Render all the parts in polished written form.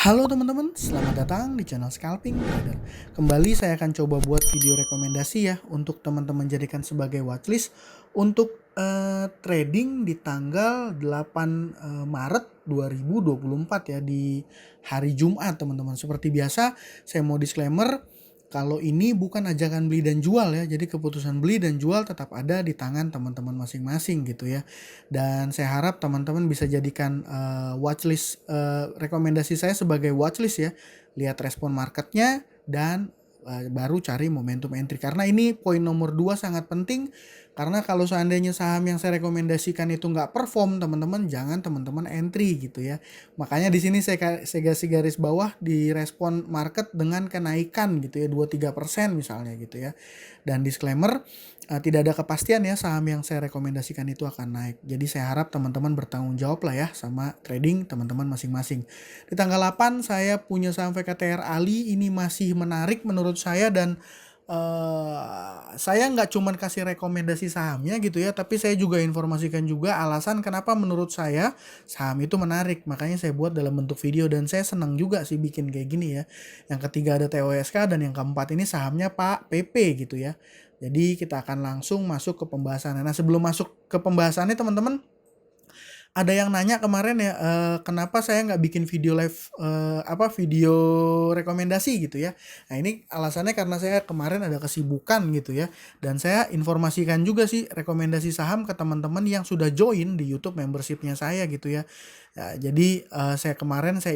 Halo teman-teman, selamat datang di channel Scalping Trader. Kembali saya akan coba buat video rekomendasi ya untuk teman-teman jadikan sebagai watchlist untuk trading di tanggal 8 Maret 2024 ya, di hari Jumat teman-teman. Seperti biasa, saya mau disclaimer kalau ini bukan ajakan beli dan jual ya. Jadi keputusan beli dan jual tetap ada di tangan teman-teman masing-masing gitu ya. Dan saya harap teman-teman bisa jadikan watchlist, rekomendasi saya sebagai watchlist ya. Lihat respon marketnya dan baru cari momentum entry. Karena ini poin nomor 2 sangat penting. Karena kalau seandainya saham yang saya rekomendasikan itu nggak perform, teman-teman jangan teman-teman entry gitu ya. Makanya di sini saya kasih garis bawah di respon market dengan kenaikan gitu ya 2-3% misalnya gitu ya. Dan disclaimer, tidak ada kepastian ya saham yang saya rekomendasikan itu akan naik. Jadi saya harap teman-teman bertanggung jawab lah ya sama trading teman-teman masing-masing. Di tanggal 8 saya punya saham VKTR Ali, ini masih menarik menurut saya. Dan saya nggak cuman kasih rekomendasi sahamnya gitu ya, tapi saya juga informasikan juga alasan kenapa menurut saya saham itu menarik. Makanya saya buat dalam bentuk video dan saya senang juga sih bikin kayak gini ya. Yang ketiga ada TOSK dan yang keempat ini sahamnya Pak PP gitu ya. Jadi kita akan langsung masuk ke pembahasannya. Nah, sebelum masuk ke pembahasannya teman-teman, ada yang nanya kemarin ya, kenapa saya nggak bikin video live, video rekomendasi gitu ya. Nah, ini alasannya karena saya kemarin ada kesibukan gitu ya. Dan saya informasikan juga sih rekomendasi saham ke teman-teman yang sudah join di YouTube membership-nya saya gitu ya. Ya, jadi saya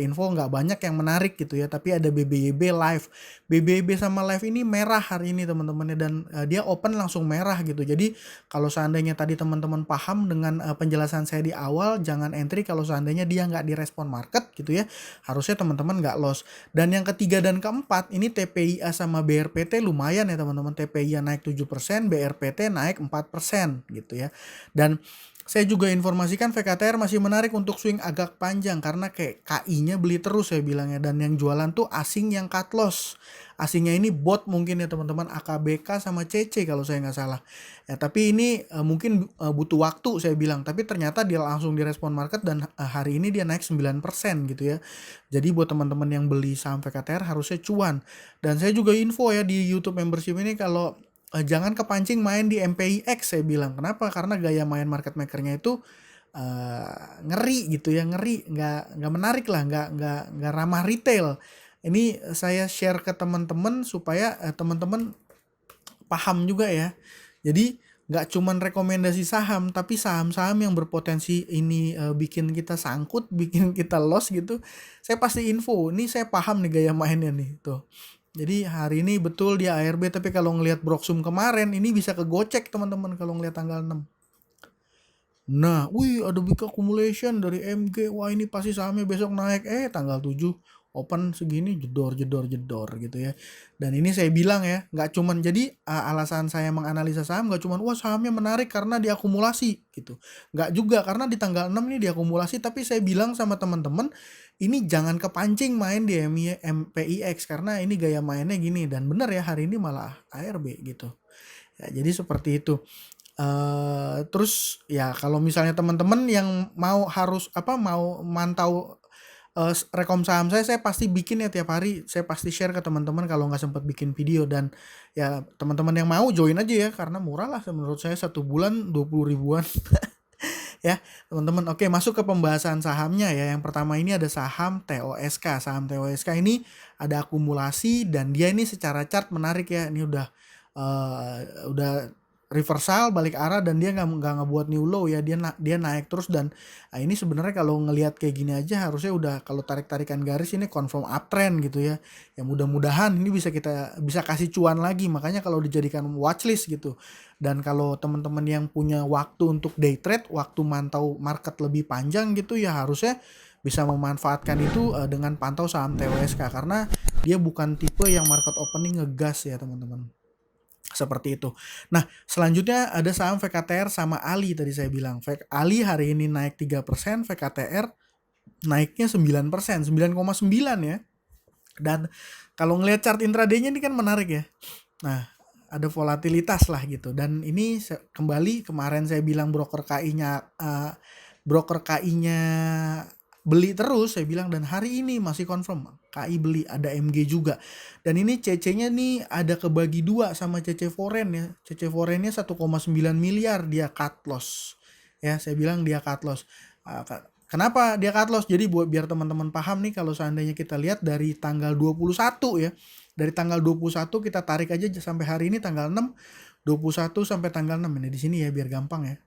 info nggak banyak yang menarik gitu ya, tapi ada BBYB live. BBYB sama live ini merah hari ini teman-temannya, dan dia open langsung merah gitu. Jadi kalau seandainya tadi teman-teman paham dengan penjelasan saya di awal, jangan entry kalau seandainya dia nggak direspon market gitu ya. Harusnya teman-teman nggak loss. Dan yang ketiga dan keempat, ini TPIA sama BRPT lumayan ya teman-teman. TPIA naik 7%, BRPT naik 4% gitu ya. Dan saya juga informasikan VKTR masih menarik untuk swing agak panjang karena kayak KI-nya beli terus saya bilangnya, dan yang jualan tuh asing yang cut loss. Asingnya ini bot mungkin ya teman-teman, AKBK sama CC kalau saya nggak salah. Ya, tapi ini mungkin butuh waktu saya bilang, tapi ternyata dia langsung direspon market dan hari ini dia naik 9% gitu ya. Jadi buat teman-teman yang beli saham VKTR harusnya cuan. Dan saya juga info ya di YouTube membership ini kalau jangan kepancing main di MPIX saya bilang. Kenapa? Karena gaya main market makernya itu ngeri gitu ya, ngeri, nggak menarik lah, nggak ramah retail. Ini saya share ke teman-teman supaya teman-teman paham juga ya. Jadi nggak cuman rekomendasi saham, tapi saham-saham yang berpotensi ini bikin kita sangkut, bikin kita loss gitu. Saya pasti info, ini saya paham nih gaya mainnya nih tuh. Jadi hari ini betul dia ARB, tapi kalau ngelihat Broksum kemarin ini bisa kegocek teman-teman kalau ngelihat tanggal 6. Nah, wih ada big accumulation dari MG. Wah, ini pasti sahamnya besok naik. Tanggal 7 open segini jedor jedor jedor gitu ya. Dan ini saya bilang ya, nggak cuman jadi alasan saya menganalisa saham nggak cuman wah sahamnya menarik karena diakumulasi gitu. Nggak juga, karena di tanggal 6 ini diakumulasi, tapi saya bilang sama teman-teman ini jangan kepancing main di MPIX karena ini gaya mainnya gini, dan bener ya hari ini malah ARB gitu. Ya, jadi seperti itu. Terus ya kalau misalnya teman-teman yang mau mantau rekom saham saya pasti bikin ya tiap hari. Saya pasti share ke teman-teman kalau nggak sempat bikin video. Dan ya teman-teman yang mau join aja ya, karena murah lah menurut saya, 1 bulan 20 ribuan ya teman-teman. Oke, masuk ke pembahasan sahamnya ya. Yang pertama ini ada saham TOSK. Saham TOSK ini ada akumulasi dan dia ini secara chart menarik ya. Ini udah reversal balik arah dan dia nggak ngebuat new low ya, dia naik terus. Dan ini sebenarnya kalau ngelihat kayak gini aja harusnya udah, kalau tarik-tarikan garis ini confirm uptrend gitu ya. Ya mudah-mudahan ini bisa kasih cuan lagi, makanya kalau dijadikan watchlist gitu. Dan kalau teman-teman yang punya waktu untuk day trade, waktu mantau market lebih panjang gitu ya, harusnya bisa memanfaatkan itu dengan pantau saham TOSK karena dia bukan tipe yang market opening ngegas ya teman-teman. Seperti itu. Nah, selanjutnya ada saham VKTR sama Ali tadi saya bilang. Ali hari ini naik 3%, VKTR naiknya 9%, 9,9 ya. Dan kalau ngelihat chart intraday-nya ini kan menarik ya. Nah, ada volatilitas lah gitu. Dan ini kembali kemarin saya bilang broker KI-nya beli terus saya bilang, dan hari ini masih confirm KI beli, ada MG juga. Dan ini CC-nya nih ada kebagi dua sama CC foreign ya. CC foreign-nya 1,9 miliar dia cut loss. Ya, saya bilang dia cut loss. Kenapa dia cut loss? Jadi biar teman-teman paham nih, kalau seandainya kita lihat dari tanggal 21 ya. Dari tanggal 21 kita tarik aja sampai hari ini tanggal 6, 21 sampai tanggal 6 ini di sini ya biar gampang ya.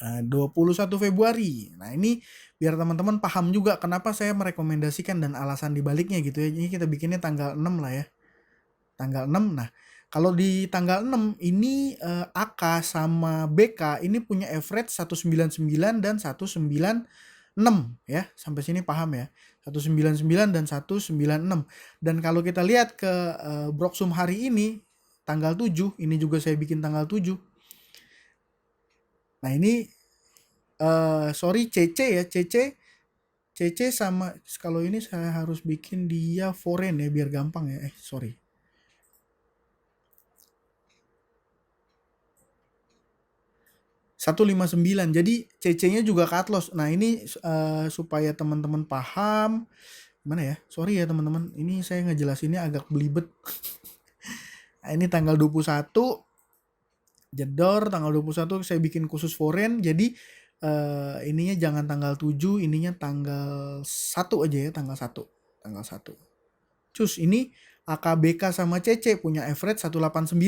21 Februari. Nah, ini biar teman-teman paham juga kenapa saya merekomendasikan dan alasan dibaliknya gitu ya. Ini kita bikinnya tanggal 6 lah ya. Tanggal 6. Nah, kalau di tanggal 6 ini AK sama BK ini punya average 199 dan 196 ya. Sampai sini paham ya. 199 dan 196. Dan kalau kita lihat ke Broksum hari ini tanggal 7, ini juga saya bikin tanggal 7. Nah, ini sorry CC ya, CC sama, kalau ini saya harus bikin dia foreign ya biar gampang ya. Sorry. $159. Jadi CC-nya juga cut loss. Nah, ini supaya teman-teman paham. Gimana ya? Sorry ya teman-teman. Ini saya ngejelasinnya agak belibet. Nah, ini tanggal 21 jedor, tanggal 21 saya bikin khusus foreign. Jadi ininya jangan tanggal 7, ininya tanggal 1 aja ya, tanggal 1. Tanggal 1. Cus, ini AKBK sama CC punya average 189.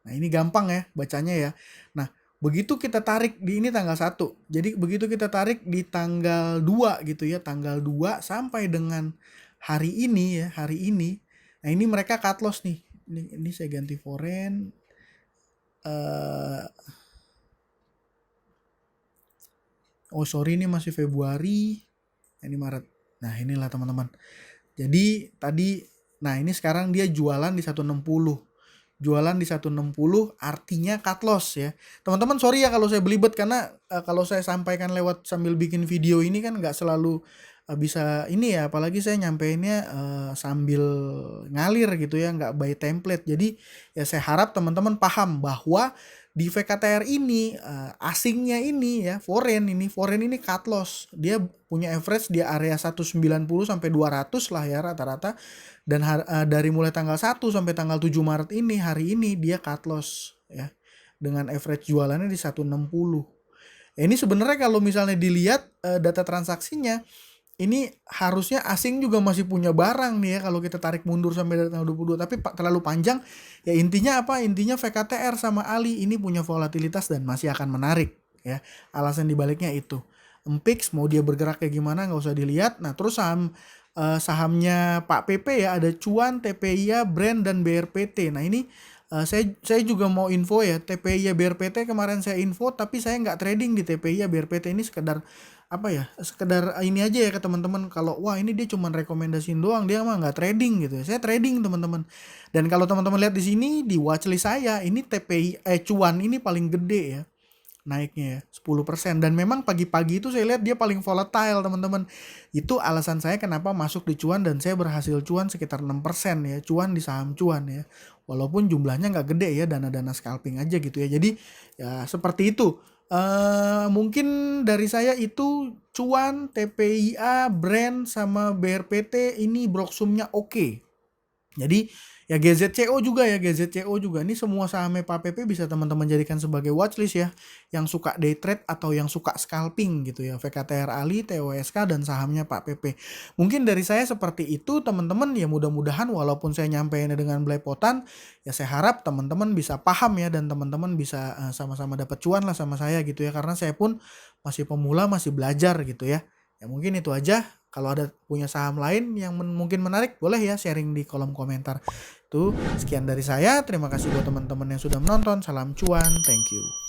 Nah, ini gampang ya bacanya ya. Nah, begitu kita tarik di ini tanggal 1. Jadi begitu kita tarik di tanggal 2 gitu ya, tanggal 2 sampai dengan hari ini ya, hari ini. Nah, ini mereka cut loss nih. Ini saya ganti foreign. Oh sorry, ini masih Februari. Ini Maret. Nah, inilah teman-teman. Jadi tadi, nah ini sekarang dia jualan di 160. Jualan di 160 artinya cut loss ya. Teman-teman sorry ya kalau saya belibet, karena kalau saya sampaikan lewat sambil bikin video ini kan nggak selalu bisa ini ya, apalagi saya nyampeinnya sambil ngalir gitu ya, nggak by template. Jadi ya saya harap teman-teman paham bahwa di VKTR ini asingnya ini ya, foreign ini cut loss. Dia punya average di area 190 sampai 200 lah ya rata-rata. Dan dari mulai tanggal 1 sampai tanggal 7 Maret ini, hari ini dia cut loss ya. Dengan average jualannya di 160. Ini sebenarnya kalau misalnya dilihat data transaksinya, ini harusnya asing juga masih punya barang nih ya kalau kita tarik mundur sampai dari tanggal 22, tapi terlalu panjang. Ya intinya apa? Intinya VKTR sama ALI ini punya volatilitas dan masih akan menarik ya. Alasan dibaliknya itu. MPIX mau dia bergerak kayak gimana nggak usah dilihat. Nah, terus sahamnya Pak PP ya, ada Cuan, TPIA, Brand, dan BRPT. Nah, ini saya juga mau info ya, TPIA, BRPT kemarin saya info, tapi saya nggak trading di TPIA, BRPT. Ini sekedar apa ya, sekedar ini aja ya ke teman-teman. Kalau wah ini dia cuma rekomendasiin doang, dia mah nggak trading gitu ya. Saya trading teman-teman. Dan kalau teman-teman lihat di sini di watchlist saya, ini TPI Cuan ini paling gede ya naiknya ya, 10%. Dan memang pagi-pagi itu saya lihat dia paling volatile teman-teman. Itu alasan saya kenapa masuk di Cuan dan saya berhasil cuan sekitar 6% ya, cuan di saham Cuan ya. Walaupun jumlahnya nggak gede ya, dana-dana scalping aja gitu ya. Jadi ya seperti itu. Mungkin dari saya itu Cuan, TPIA, Brand, sama BRPT ini Broksumnya oke. Jadi ya GZCO juga ya, GZCO juga. Ini semua sahamnya Pak PP bisa teman-teman jadikan sebagai watchlist ya. Yang suka day trade atau yang suka scalping gitu ya. VKTR ALI, TOSK, dan sahamnya Pak PP. Mungkin dari saya seperti itu teman-teman ya, mudah-mudahan walaupun saya nyampeinnya dengan belepotan, ya saya harap teman-teman bisa paham ya, dan teman-teman bisa sama-sama dapat cuan lah sama saya gitu ya. Karena saya pun masih pemula, masih belajar gitu ya. Ya mungkin itu aja. Kalau ada punya saham lain yang mungkin menarik, boleh ya sharing di kolom komentar. Itu sekian dari saya. Terima kasih buat teman-teman yang sudah menonton. Salam cuan. Thank you.